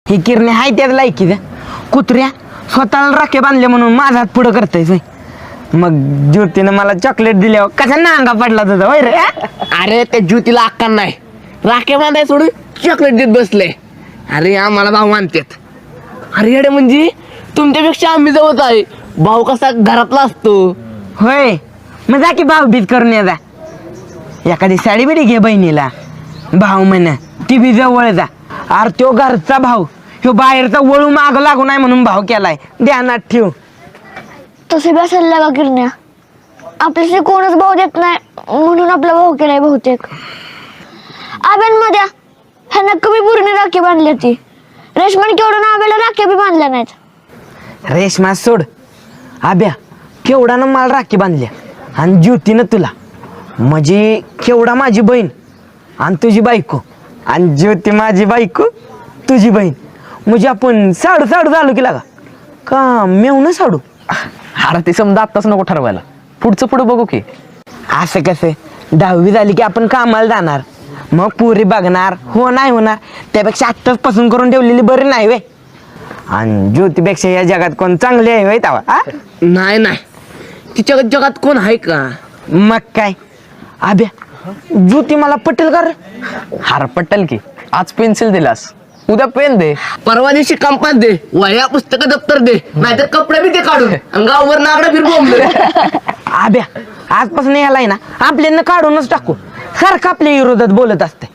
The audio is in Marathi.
ही किरणे हाय त्याच लायकी कुत्र्या स्वतःला राखे बांधले म्हणून माझा हात पुढं करतायच. मग ज्योतीनं मला चॉकलेट दिल्यावर कसा नांगा पडला तुझा होय रे? अरे त्या ज्योतीला अक्का नाही, राखे बांधाय सोडून चॉकलेट देत बसले. अरे आम्हाला भाऊ मानतात. अरे येडे म्हणजे तुमच्यापेक्षा आम्ही जवळ आहे. भाऊ कसा घरातला असतो. होय मग जा की भाऊ बीज करून ये जा. एखादी साडी बिडी घे बहिणीला. भाऊ म्हण ती बी जवळ जा. अरे तो घरचा भाऊ, ह्यो बाहेरचा वळू माग लागू नाही म्हणून भाऊ केलाय, ध्यानात ठेव. तसे बी असेल का किरण्या, आपल्याशी कोणच भाऊ देत नाही म्हणून आपला भाऊ केलाय बहुतेक. आब्यांमध्ये ह्यांना कमी पूर्ण राखी बांधली ती. रेशमान केवढं आब्याला राखी बी बांधल्या नाहीत. रेशमा सोड, आब्या केवढानं मला राखी बांधल्या आणि ज्योतीनं तुला. म्हणजे केवढा माझी बहीण आणि तुझी बायको, आणि ज्योती माझी बायको तुझी बहीण. म्हणजे आपण साडू साडू झालो की लागा का मेवणं साडू. अरे ते समजा आत्ताच नको ठरवायला, पुढचं पुढं बघू की. असं कसं, 10वी झाली की आपण कामाला जाणार, मग पुरी बघणार, हो नाही होणार. त्यापेक्षा आत्ताच पसंत करून ठेवलेली बरी नाही वे. आणि ज्योतीपेक्षा या जगात कोण चांगली आहे वय तवा. नाही नाही, तिच्या जगात कोण आहे का? मग काय आब्या, ज्योती मला पटेल कर. हार पटेल की. आज पेन्सिल दिलास, उद्या पेन दे. परवा दिवशी कंपास दे, वह्या पुस्तक दप्तर दे, नाहीतर कपडे बी ते काढून गाववर नागडा फिरवून. आब्या आजपासून यायला आहे ना आपल्यानं काढूनच टाकू. सारखं आपल्या विरोधात बोलत असते.